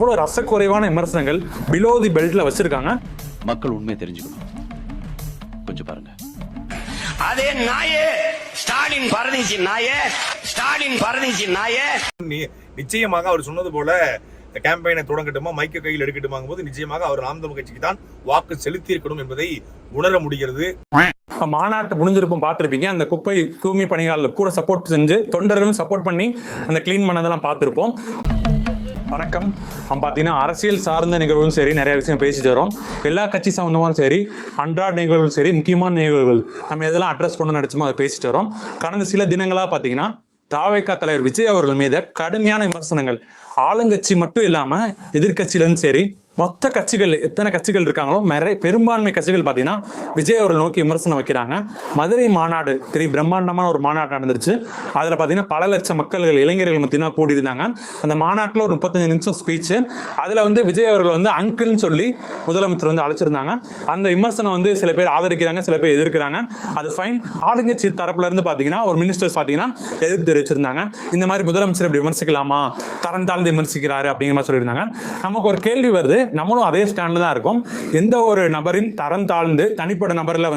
இவ்வளோ ரசக்குறைவான விமர்சனங்கள் பிலோ தி பெல்ட்ல வச்சிருக்காங்க. மக்கள் உண்மையை தெரிஞ்சுக்கணும், கொஞ்சம் பாருங்க. அதே நாயே ஸ்டாலின் பரதேசி நாயே, ஸ்டாலின் பரதேசி நாயே. நிச்சயமாக அவர் சொன்னது போல கேம்பெயினை தொடங்கட்டுமா, மைக்க கையில் எடுக்கட்டுமாங்கும் போது நிச்சயமாக அவர் நாம் தமிழ் கட்சிக்கு தான் வாக்கு செலுத்தி இருக்கணும் என்பதை உணர முடிகிறது. மாநாட்டு முடிஞ்சிருப்போம் பார்த்துருப்பீங்க. அந்த குப்பை தூய்மை பணியாளர் கூட சப்போர்ட் செஞ்சு தொண்டர்களும் சப்போர்ட் பண்ணி அந்த கிளீன் பண்ணதெல்லாம் பார்த்துருப்போம். வணக்கம். பார்த்தீங்கன்னா அரசியல் சார்ந்த நிகழ்வுகளும் சரி, நிறைய விஷயம் பேசிட்டு வரோம். எல்லா கட்சி சம்பந்தமாலும் சரி, அன்றாட நிகழ்வுகளும் சரி, முக்கியமான நிகழ்வுகள் நம்ம எதெல்லாம் அட்ரஸ் பண்ண நினைச்சோமோ அதை பேசிட்டு வரோம். கடந்த சில தினங்களா பார்த்தீங்கன்னா தாவேகா தலைவர் விஜய் அவர்கள் மீது கடுமையான விமர்சனங்கள், ஆளுங்கட்சி மட்டும் இல்லாம எதிர்கட்சியிலும் சரி, மொத்த கட்சிகள் எத்தனை கட்சிகள் இருக்காங்களோ பெரும்பான்மை கட்சிகள் பார்த்தீங்கன்னா விஜய் அவர்கள் நோக்கி விமர்சனம் வைக்கிறாங்க. மதுரை மாநாடு பெரிய பிரம்மாண்டமான ஒரு மாநாடு நடந்துருச்சு. அதில் பார்த்தீங்கன்னா பல லட்சம் மக்கள்கள், இளைஞர்கள் மத்தியமாக கூடியிருந்தாங்க. அந்த மாநாட்டில் ஒரு 35 நிமிஷம் ஸ்பீச்சு. அதில் விஜய் அவர்கள் அங்கிள்னு சொல்லி முதலமைச்சர் அழைச்சிருந்தாங்க. அந்த விமர்சனம் சில பேர் ஆதரிக்கிறாங்க, சில பேர் எதிர்க்கிறாங்க. அது ஃபைன். ஆளுங்கட்சி தரப்புல இருந்து பார்த்தீங்கன்னா ஒரு மினிஸ்டர்ஸ் பார்த்தீங்கன்னா எதிர்ப்பு தெரிவிச்சிருந்தாங்க. இந்த மாதிரி முதலமைச்சர் இப்படி விமர்சிக்கலாமா, தரம் தாழ்ந்து விமர்சிக்கிறாரு அப்படிங்கிற மாதிரி சொல்லியிருந்தாங்க. நமக்கு ஒரு கேள்வி வருது, நம்மளும் அதே ஸ்டாண்ட்ல தான் இருக்கும். எந்த ஒரு நபரின் தரம் தாழ்ந்து தனிப்பட்ட நபர்ல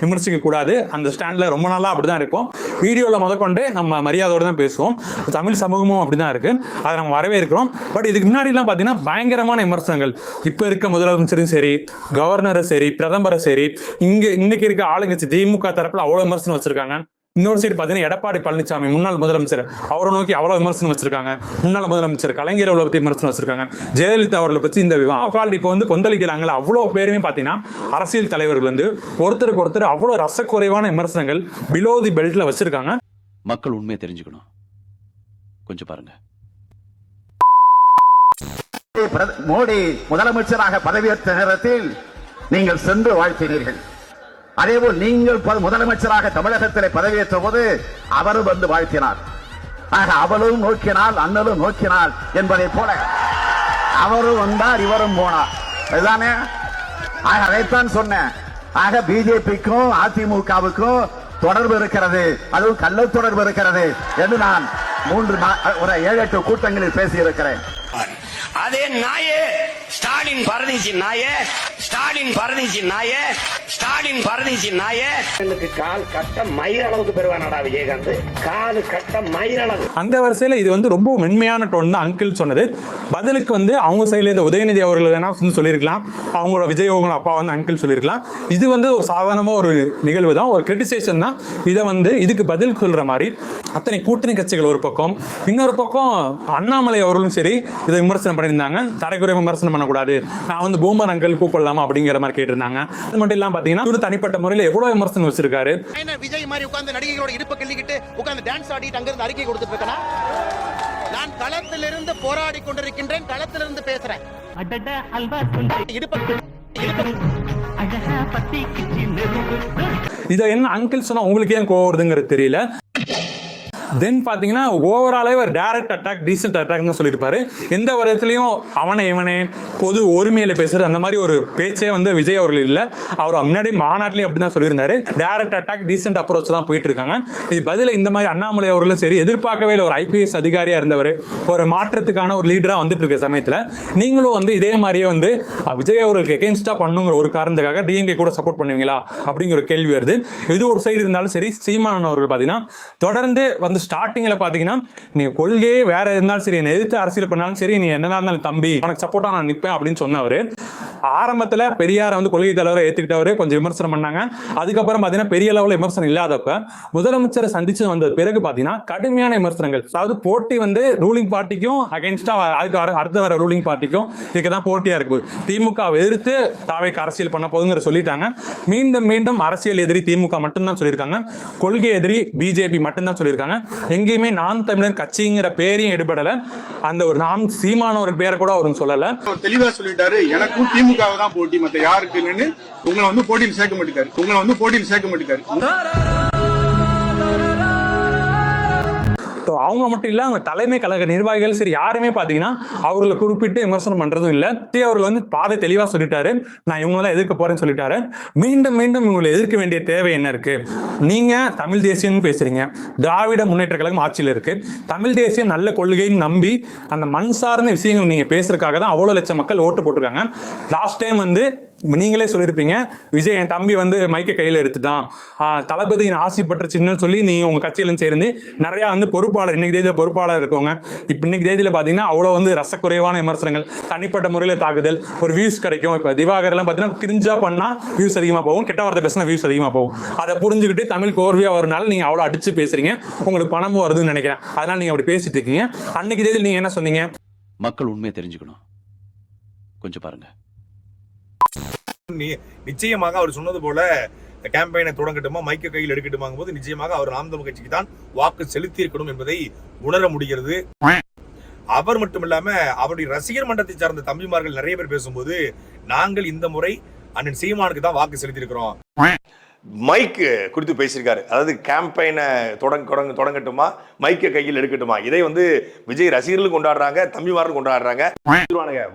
விமர்சிக்க கூடாது. அந்த ஸ்டாண்ட்ல ரொம்ப நாளா அப்படிதான் இருக்கும். வீடியோல முதற்கொண்டு நம்ம மரியாதையோடு தான் பேசுவோம். தமிழ் சமூகமும் அப்படிதான் இருக்கு, அதை நம்ம வரவேற்கிறோம். பட் இதுக்கு முன்னாடி எல்லாம் பாத்தீங்கன்னா பயங்கரமான விமர்சனங்கள். இப்ப இருக்க முதலமைச்சரும் சரி, கவர்னரும் சரி, பிரதமரும் சரி, இன்னைக்கு இருக்க ஆளுங்கட்சி திமுக தரப்புல அவ்வளவு விமர்சனம் வச்சிருக்காங்க. இன்னொரு சைடு பார்த்தீங்கன்னா எடப்பாடி பழனிசாமி முன்னாள் முதலமைச்சர், அவரை நோக்கி அவ்வளோ விமர்சனம் வச்சிருக்காங்க. முன்னாள் முதலமைச்சர் கலைஞர் அவர்களை பற்றி விமர்சனம் வச்சிருக்காங்க. ஜெயலலிதா அவர்களை பற்றி இந்த விவாதம் இப்போ கொந்தளிக்கிறாங்களா. அவ்வளோ பேருமே பார்த்தீங்கன்னா அரசியல் தலைவர்கள் ஒருத்தருக்கு ஒருத்தர் அவ்வளோ ரசக்குறைவான விமர்சனங்கள் பிலோ தி பெல்ட்ல வச்சிருக்காங்க. மக்கள் உண்மையை தெரிஞ்சுக்கணும், கொஞ்சம் பாருங்க. மோடி முதலமைச்சராக பதவியேற்ற நேரத்தில் நீங்கள் சென்று வாழ்த்தினீர்கள். அதேபோல் நீங்கள் முதலமைச்சராக தமிழகத்தில் பதவியேற்ற போது அவரும் வாழ்த்தினார். ஆக அவளும் நோக்கினால் அண்ணலும் நோக்கினாள் என்பதை போல அவரும் வந்தார், இவரும் போனார். அதுதானே? ஆக அதைத்தான் சொன்னேன். ஆக பிஜேபிக்கும் அதிமுகவுக்கும் தொடர்பு இருக்கிறது, அதுவும் கள்ள தொடர்பு இருக்கிறது என்று நான் 7-8 கூட்டங்களில் பேசியிருக்கிறேன். அதே நாயே ஸ்டாலின் பரதேசி நாயே, ஸ்டாலின் பரதேசி நாயே, ஸ்டாலின் பரதேசி நாயே. எனக்கு கால் கட்ட மயிர் அளவுக்கு பெறுவானடா விஜயகாந்த், கால் கட்ட மயிர் அளவு. அந்த வரிசையில இது ரொம்ப மென்மையான டோன் தான் அங்கிள் சொன்னது. பதிலுக்கு அவங்க சைடுல இந்த உதயநிதி அவர்கள் வேணா சொல்லியிருக்கலாம், அவங்களோட விஜய் அவங்க அப்பா அங்கிள் சொல்லியிருக்கலாம். இது ஒரு சாதாரணமா ஒரு நிகழ்வு தான், ஒரு கிரிட்டிசேஷன் தான். இதை இதுக்கு பதில் சொல்ற மாதிரி அத்தனை கூட்டணி கட்சிகள் ஒரு பக்கம், இன்னொரு பக்கம் அண்ணாமலை அவர்களும் சரி இதை விமர்சனம் பண்ணியிருந்தாங்க. தரைக்குறை விமர்சனம் பண்ணக்கூடாது, நான் பூமர் அங்கிள் கூப்பிடலாமா அப்படிங்கிற மாதிரி கேட்டிருந்தாங்க. அது மட்டும் இல்லாம பாத்தீங்கன்னா தனிப்பட்ட முறையில் எவ்வளவு விமர்சனம் வச்சிருக்காரு. விஜய் மாதிரி உட்கார்ந்து நடிகைகளோட இடுப்பு கிள்ளிக்கிட்டு உட்கார்ந்து டான்ஸ் ஆடிட்டு அங்கிருந்து அறிக்கை கொடுத்துட்டு இருக்கேனா? நான் களத்திலிருந்து போராடி கொண்டிருக்கின்றேன், களத்திலிருந்து பேசுறேன். இதை என்ன அங்கிள் சொன்னா உங்களுக்கு ஏன் கோவம் வருதுங்கிறது தெரியல. தென் பார்த்தீங்கன்னா ஓவராலே ஒரு டைரக்ட் அட்டாக், டீசென்ட் அட்டாக்னு சொல்லியிருப்பாரு. எந்த ஒரு இடத்துலையும் அவனை இவனே பொது ஒருமையில பேசுறது அந்த மாதிரி ஒரு பேச்சே விஜய் அவர்கள் இல்லை. அவர் முன்னாடி மாநாட்டிலையும் அப்படி தான் சொல்லியிருந்தாரு. டைரக்ட் அட்டாக், டீசென்ட் அப்ரோச் தான் போயிட்டு இருக்காங்க. இது பதில் இந்த மாதிரி அண்ணாமலை அவர்களும் சரி, எதிர்பார்க்கவே இல்லை. ஒரு IPS அதிகாரியா இருந்தவர் ஒரு மாற்றத்துக்கான ஒரு லீடரா வந்துட்டு இருக்க சமயத்தில் நீங்களும் இதே மாதிரியே விஜய் அவர்களுக்கு எகென்ஸ்டா பண்ணுங்கிற ஒரு காரணத்துக்காக DMK கூட சப்போர்ட் பண்ணுவீங்களா அப்படிங்கிற ஒரு கேள்வி வருது. இது ஒரு சைடு இருந்தாலும் சரி, சீமான் அவர்கள் பார்த்தீங்கன்னா தொடர்ந்து ஸ்டார்டிங்ல பாத்தீங்கன்னா நீ கொள்கையே வேற இருந்தாலும் சரி, என்ன எதிர்த்து அரசியல் பண்ணாலும் சரி, நீ என்ன இருந்தாலும் தம்பி உனக்கு சப்போர்ட்டா நான் நிற்பேன் அப்படின்னு சொன்னவர். ஆரம்பத்துல பெரியார கொள்கை தலைவரை ஏத்துக்கிட்டவரு கொஞ்சம் விமர்சனம் பண்ணாங்க. அதுக்கப்புறம் பாத்தீங்கன்னா பெரிய லெவலில் விமர்சனம் இல்லாதப்ப முதலமைச்சரை சந்திச்சு வந்த பிறகு பாத்தீங்கன்னா கடுமையான விமர்சனங்கள். அதாவது போட்டி ரூலிங் பார்ட்டிக்கும் அகைன்ஸ்டா, அதுக்கு அடுத்த வர ரூலிங் பார்ட்டிக்கும் இதுக்குதான் போட்டியா இருக்கு. திமுக எதிர்த்து தாவேக்கு அரசியல் பண்ண போதுங்கிற சொல்லிட்டாங்க. மீண்டும் மீண்டும் அரசியல் எதிரி திமுக மட்டும்தான் சொல்லியிருக்காங்க, கொள்கை எதிரி பிஜேபி மட்டும்தான் சொல்லியிருக்காங்க. எங்கேயுமே நாம் தமிழர் கட்சிங்கிற பேரையும் எடுபடல. அந்த ஒரு நாம் சீமான ஒரு பேரை கூட அவரும் சொல்லல. தெளிவா சொல்லிட்டாரு, எனக்கும் திமுக தான் போட்டி, மத்த யாருக்குன்னு உங்களை போட்டியில் சேர்க்க மாட்டேங்காரு. ஸோ அவங்க மட்டும் இல்லை, அவங்க தலைமை கழக நிர்வாகிகள் சரி யாருமே பார்த்தீங்கன்னா அவர்களை குறிப்பிட்டு விமர்சனம் பண்றதும் இல்லை. அவர்கள் வந்து பாதை தெளிவாக சொல்லிட்டாரு, நான் இவங்களெல்லாம் எதிர்க்க போறேன்னு சொல்லிட்டாரு. மீண்டும் மீண்டும் இவங்களை எதிர்க்க வேண்டிய தேவை என்ன இருக்கு? நீங்க தமிழ் தேசியம் பேசுறீங்க, திராவிட முன்னேற்ற கழகம் ஆட்சியில் இருக்கு, தமிழ் தேசியம் நல்ல கொள்கைன்னு நம்பி அந்த மண் சார்ந்த விஷயங்கள் நீங்க பேசுறதுக்காக தான் அவ்வளோ லட்சம் மக்கள் ஓட்டு போட்டிருக்காங்க. லாஸ்ட் டைம் வந்து நீங்களே சொல்லியிருப்பீங்க, விஜய் என் தம்பி வந்து மைக்க கையில் எடுத்துட்டான், தளபதியின் ஆசி பற்றுச்சுன்னு சொல்லி நீங்க உங்க கட்சியிலும் சேர்ந்து நிறைய வந்து பொறுப்பாளர் இன்னைக்கு தேதியில் பொறுப்பாளர் இருக்கவங்க இப்போ இன்னைக்கு தேதியில் பார்த்தீங்கன்னா அவ்வளோ வந்து ரசக்குறைவான விமர்சனங்கள், தனிப்பட்ட முறையில் தாக்குதல், ஒரு வியூஸ் கிடைக்கும். இப்போ திவாகர்லாம் பார்த்தீங்கன்னா கிரிஞ்சா பண்ணா வியூஸ் அதிகமாக போகும், கெட்ட வார்த்தை பேசினா வியூஸ் அதிகமாக போகும். அதை புரிஞ்சுக்கிட்டு தமிழ் கோர்வையாக வரனால நீங்க அவ்வளோ அடிச்சு பேசுறீங்க, உங்களுக்கு பணமும் வருதுன்னு நினைக்கிறேன். அதனால நீங்க அப்படி பேசிட்டு இருக்கீங்க. அன்னைக்கு தேதியில் நீங்க என்ன சொன்னீங்க? மக்கள் உண்மையை தெரிஞ்சுக்கணும், கொஞ்சம் பாருங்க. நிச்சயமாக அவர் சொன்னது போல கேம்பெயினை தொடங்கட்டுமா, மைக்க கையில் எடுக்கட்டுமாங்கும் போது நிச்சயமாக அவர் நாம் தமிழ் கட்சிக்கு தான் வாக்கு செலுத்தி இருக்கணும் என்பதை உணர முடிகிறது. அவர் மட்டும் இல்லாம அவருடைய ரசிகர் மன்றத்தை சார்ந்த தம்பிமார்கள் நிறைய பேர் பேசும்போது, நாங்கள் இந்த முறை அண்ணன் சீமானுக்கு தான் வாக்கு செலுத்தி இருக்கிறோம். மைக் குறித்து பேசியிருக்காரு. அதாவது கேம்பெயினை தொடங்கட்டுமா, மைக்க கையில் எடுக்கட்டுமா, இதை வந்து விஜய் ரசிகர்களும் கொண்டாடுறாங்க, தம்பிமார்கள் கொண்டாடுறாங்க.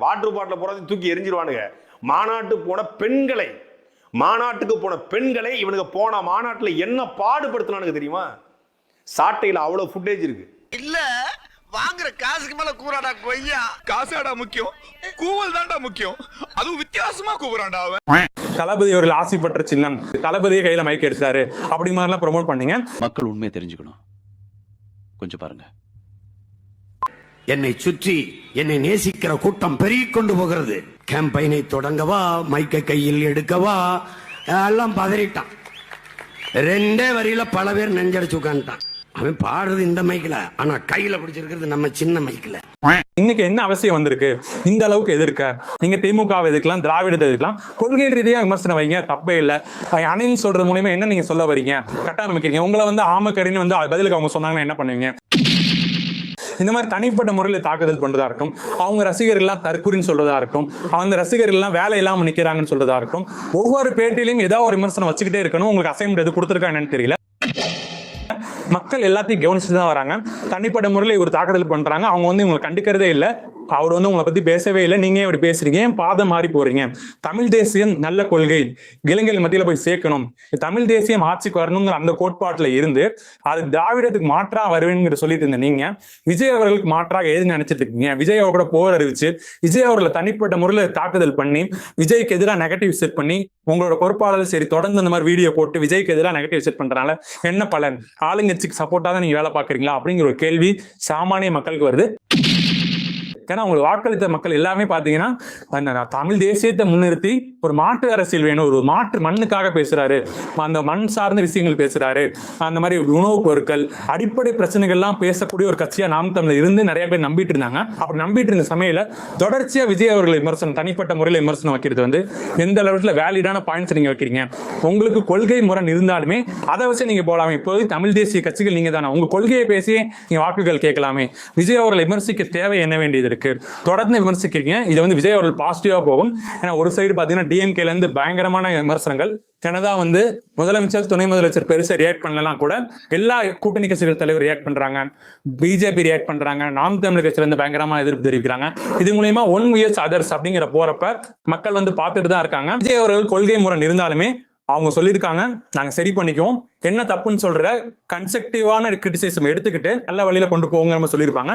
வாட்டர் பாட்டில போறது தூக்கி எரிஞ்சிருவானுங்க. மாநாட்டுக்கு போன பெண்களை இவனுக்கு போன மாநாட்டுல என்ன பாடுபடுத்தினானுங்க தெரியுமா? சாட்டையில அவ்வளவு ஃபுட்டேஜ் இருக்கு. இல்ல வாங்குற காசுக்கு மேல கூறாடா கொய்யா. காசாடா முக்கியம், கூவல் தான்டா முக்கியம். அதுவும் வித்தியாசமா கூவுறான்டா அவன். தளபதி அவர்கள் ஆசி பற்ற சின்னம், தளபதியை கையில மைக் எடுத்தாரு அப்படி மாதிரிலாம் ப்ரொமோட் பண்ணீங்க. மக்கள் உண்மையை தெரிஞ்சுக்கணும், கொஞ்சம் பாருங்க. என்னை சுற்றி என்னை நேசிக்கிற கூட்டம் பெருகிக் கொண்டு போகிறது. கேம்பெயினை தொடங்கவா, மைக்க கையில் எடுக்கவா, எல்லாம் பதறிட்டான். 2 வரியில பல பேர் நெஞ்சடிச்சு உட்காந்துட்டான். அவன் பாடுறது இந்த மைக்கில், ஆனா கையில பிடிச்சிருக்கிறது நம்ம சின்ன மைக்கில். இன்னைக்கு என்ன அவசியம் வந்திருக்கு இந்த அளவுக்கு எதிர்க்க? நீங்க திமுகவை எதிர்க்கலாம், திராவிடத்தை எதிர்க்கலாம், கொள்கை ரீதியாக விமர்சனம் வைங்க, தப்பே இல்லை. அணில் சொல்றது மூலமா என்ன நீங்க சொல்ல வரீங்க? கட்டாயமைக்கிறீங்க. உங்களை வந்து ஆமக்கறின்னு வந்து பதிலுக்கு அவங்க சொன்னாங்கன்னா என்ன பண்ணுவீங்க? இந்த மாதிரி தனிப்பட்ட முறையில் தாக்குதல் பண்றதா இருக்கும், அவங்க ரசிகர்கள்லாம் தற்கூரின்னு சொல்றதா இருக்கும், அந்த ரசிகர்கள்லாம் வேலை இல்லாம நிக்கிறாங்கன்னு சொல்றதா இருக்கும். ஒவ்வொரு பேட்டிலையும் ஏதாவது ஒரு விமர்சனம் வச்சுக்கிட்டே இருக்கணும். உங்களுக்கு அசைன்மெண்ட் எது கொடுத்துருக்கா என்னன்னு தெரியல. மக்கள் எல்லாத்தையும் கவனிச்சுட்டு தான் வராங்க. தனிப்பட்ட முறையில் இவர் தாக்குதல் பண்றாங்க, அவங்க வந்து இவங்களை கண்டுக்கிறதே இல்லை. அவர் வந்து உங்களை பத்தி பேசவே இல்லை, நீங்க இப்படி பேசுறீங்க, பாதம் மாறி போறீங்க. தமிழ் தேசியம் நல்ல கொள்கை, இளைஞர்கள் மத்தியில போய் சேர்க்கணும், தமிழ் தேசியம் ஆட்சிக்கு வரணுங்கிற அந்த கோட்பாட்டுல இருந்து அது திராவிடத்துக்கு மாற்றா வருவேன்னு சொல்லிட்டு இருந்த நீங்க விஜய் அவர்களுக்கு மாற்றாக எது நினைச்சிட்டு இருக்கீங்க? விஜய் அவர் கூட போர் அறிவிச்சு விஜய் அவர்களை தனிப்பட்ட முறையில் தாக்குதல் பண்ணி விஜய்க்கு எதிராக நெகட்டிவ் செட் பண்ணி உங்களோட பொறுப்பாளர் சரி தொடர்ந்து இந்த மாதிரி வீடியோ போட்டு விஜய்க்கு எதிராக நெகட்டிவ் செட் பண்றதுனால என்ன பலன்? ஆளுங்கட்சிக்கு சப்போர்ட்டா தான் நீங்க வேலை பாக்குறீங்களா அப்படிங்கிற ஒரு கேள்வி சாமானிய மக்களுக்கு வருது. ஏன்னா உங்களுக்கு வாக்களித்த மக்கள் எல்லாமே பாத்தீங்கன்னா தமிழ் தேசியத்தை முன்னிறுத்தி ஒரு மாற்று அரசியல் வேணும், ஒரு மாற்று மண்ணுக்காக பேசுறாரு, அந்த மண் சார்ந்த விஷயங்கள் பேசுறாரு, அந்த மாதிரி உணவுப் பொருட்கள் அடிப்படை பிரச்சனைகள்லாம் பேசக்கூடிய ஒரு கட்சியா நாம் தமிழர் இருந்து நிறைய பேர் நம்பிட்டு இருந்தாங்க. அப்படி நம்பிட்டு இருந்த சமையல தொடர்ச்சியா விஜய் அவர்களை விமர்சனம், தனிப்பட்ட முறையில் விமர்சனம் வைக்கிறது வந்து எந்த அளவுல வேலிடான பாயிண்ட்ஸ் நீங்க வைக்கிறீங்க? உங்களுக்கு கொள்கை முரண் இருந்தாலுமே அதை வச்சு நீங்க போலாமே. இப்போது தமிழ் தேசிய கட்சிகள் நீங்க தானே, உங்க கொள்கையை பேசி நீங்க வாக்குகள் கேட்கலாமே. விஜய் அவர்களை விமர்சிக்க தேவை என்ன வேண்டியது? தொடர்ந்து விமர்சிக்கிறீங்க. இது வந்து விஜய் அவர்கள் பாசிட்டிவா போகும். ஏன்னா ஒரு சைடு பாத்தீங்கன்னா டிஎம்கேல இருந்து பயங்கரமான விமர்சனங்கள், கனடா வந்து முதலமைச்சர் துணை முதலமைச்சர் பெருசா ரியாக்ட் பண்ணலாம் கூட எல்லா கூட்டணி கட்சிகள் தலைவர் ரியாக்ட் பண்றாங்க, பிஜேபி ரியாக்ட் பண்றாங்க, நாம் தமிழர் கட்சியில இருந்து பயங்கரமா எதிர்ப்பு தெரிவிக்கிறாங்க. இது மூலமா ஒன் வியர்ஸ் அதர்ஸ் அப்படிங்கிற போறப்ப மக்கள் வந்து பார்த்துட்டு தான் இருக்காங்க. விஜய் அவர்கள் கொள்கை முரண் இருந்தாலுமே அவங்க சொல்லியிருக்காங்க, நாங்க சரி பண்ணிக்குவோம், என்ன தப்புன்னு சொல்ற கன்ஸ்ட்ரக்டிவான கிரிட்டிசிசம் எடுத்துக்கிட்டு நல்ல வழியில கொண்டு போங்க சொல்லியிருப்பாங்க.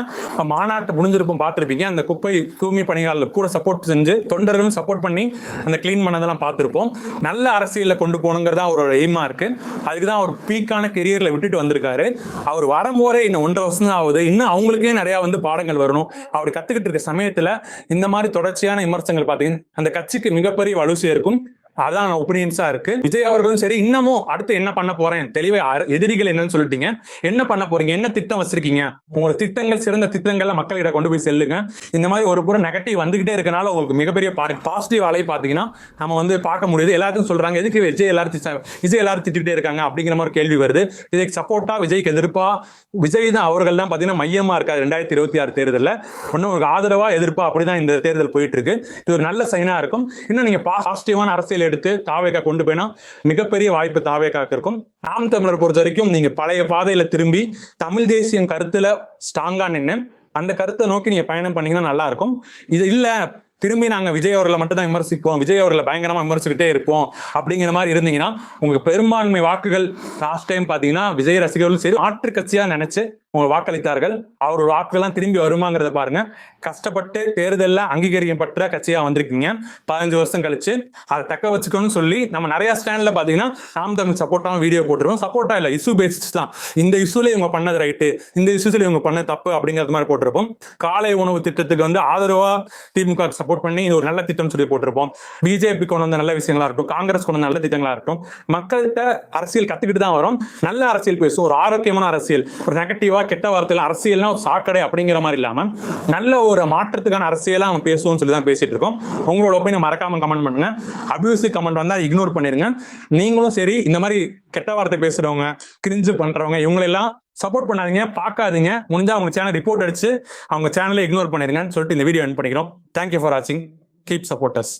மாநாட்டு முடிஞ்சிருப்பும் பார்த்துருப்பீங்க, அந்த குப்பை தூய்மை பணியாளர் கூட சப்போர்ட் செஞ்சு தொண்டர்களும் சப்போர்ட் பண்ணி அந்த கிளீன் பண்ணதெல்லாம் பார்த்துருப்போம். நல்ல அரசியலில் கொண்டு போகணுங்கிறதா அவரோட எய்மா இருக்கு. அதுக்கு தான் அவர் பீக்கான கெரியர்ல விட்டுட்டு வந்திருக்காரு. அவர் வரும்போதே இன்னும் 1.5 வருஷம் தான் ஆகுது. இன்னும் அவங்களுக்கே நிறைய வந்து பாடங்கள் வரணும். அவர் கத்துக்கிட்டு இருக்க சமயத்துல இந்த மாதிரி தொடர்ச்சியான விமர்சனங்கள் பார்த்தீங்கன்னா அந்த கட்சிக்கு மிகப்பெரிய வலு சேர்க்கும். அதான் ஒப்பீனியன்ஸா இருக்கு. விஜய் அவர்களும் சரி, இன்னமும் அடுத்து என்ன பண்ண போறேன் தெளிவா எதிரிகள் என்னன்னு சொல்லிட்டீங்க, என்ன பண்ண போறீங்க, என்ன திட்டம் வச்சிருக்கீங்க, உங்களோட திட்டங்கள் சிறந்த திட்டங்களை மக்களிட கொண்டு போய் செல்லுங்க. இந்த மாதிரி ஒரு புறம் நெகட்டிவ் வந்துகிட்டே இருக்கனால உங்களுக்கு மிகப்பெரிய பாசிட்டிவ் அலை பாத்தீங்கன்னா நம்ம வந்து பார்க்க முடியுது. எல்லாத்தையும் சொல்றாங்க, எதுக்கு விஜய் எல்லாரும் திட்டிகிட்டே இருக்காங்க அப்படிங்கிற மாதிரி கேள்வி வருது. இதுக்கு சப்போர்ட்டா விஜய்க்கு எதிர்ப்பா விஜய் தான் அவர்கள் தான் பாத்தீங்கன்னா மையமா இருக்காது 2026 தேர்தலில். ஒன்னும் ஒரு ஆதரவா எதிர்ப்பா அப்படிதான் இந்த தேர்தல் போயிட்டு இருக்கு. இது ஒரு நல்ல சைனா இருக்கும். இன்னும் நீங்க பாசிட்டிவான அரசியல் அரசியல் எடுத்து தாவேகா கொண்டு போயினா மிகப்பெரிய வாய்ப்பு தாவேகாக்கு இருக்கும். நாம் தமிழர் பொறுத்த வரைக்கும் நீங்க பழைய பாதையில திரும்பி தமிழ் தேசியம் கருத்துல ஸ்ட்ராங்கா நின்று அந்த கருத்தை நோக்கி நீங்க பயணம் பண்ணீங்கன்னா நல்லா இருக்கும். இது இல்ல திரும்பி நாங்க விஜய் அவர்களை மட்டும் தான் விமர்சிப்போம், விஜய் அவர்களை பயங்கரமா விமர்சிக்கிட்டே இருப்போம் அப்படிங்கிற மாதிரி இருந்தீங்கன்னா உங்களுக்கு பெரும்பான்மை வாக்குகள் லாஸ்ட் டைம் பாத்தீங்கன்னா விஜய் ரசிகர்களும் சரி மாற்று கட்சியா நினைச்சு உங்க வாக்களித்தார்கள். அவரோட வாக்குகள்லாம் திரும்பி வருமாங்கிறத பாருங்க. கஷ்டப்பட்டு தேர்தலில் அங்கீகரிக்கப்பட்ட கட்சியா வந்திருக்கீங்க 15 வருஷம் கழிச்சு. அதை தக்க வச்சுக்கணும்னு சொல்லி நம்ம நிறைய ஸ்டாண்ட்ல பாத்தீங்கன்னா நாம் தமிழ் சப்போர்ட்டான வீடியோ போட்டுருவோம். சப்போர்ட்டா இல்ல, இஷ்யூ பேஸ்ட் தான். இந்த இஷ்யூல இவங்க பண்ணது ரைட்டு, இந்த இஷ்யூல இவங்க பண்ணது தப்பு அப்படிங்கிறது மாதிரி போட்டிருப்போம். காலை உணவு திட்டத்துக்கு வந்து ஆதரவா திமுக சப்போர்ட் பண்ணி இது ஒரு நல்ல திட்டம் சொல்லி போட்டிருப்போம். பிஜேபி கொண்டு வந்த நல்ல விஷயங்களா இருக்கும், காங்கிரஸ் கொண்டு வந்த நல்ல திட்டங்களா இருக்கும். மக்கள்கிட்ட அரசியல் கத்துக்கிட்டு தான் வரும். நல்ல அரசியல் பேசும், ஒரு ஆரோக்கியமான அரசியல், ஒரு நெகட்டிவா கெட்ட வார்த்தையில அரசியல்னா ஒரு சாக்கடை அப்படிங்கிற மாதிரி இல்லாம நல்ல ஒரு மாற்றத்துக்கான அரசியலா அவங்க பேசுவோம்னு சொல்லி தான் பேசிட்டு இருக்கோம். உங்களோட ஒப்பீனியன் மறக்காம கமெண்ட் பண்ணுங்க. அபியூசிவ் கமெண்ட் வந்தா இக்னோர் பண்ணிருங்க. நீங்களும் சரி இந்த மாதிரி கெட்ட வார்த்தை பேசுறவங்க, கிரிஞ்சு பண்றவங்க இவங்களெல்லாம் சப்போர்ட் பண்ணாதீங்க, பார்க்காதீங்க. முடிஞ்சா அவங்க சேனல் ரிப்போர்ட் அடிச்சு அவங்க சேனலை இக்னோர் பண்ணிருங்கன்னு சொல்லிட்டு இந்த வீடியோ எண்ட் பண்ணிக்கிறோம். தேங்க்யூ ஃபார் வாட்சிங். Keep support us.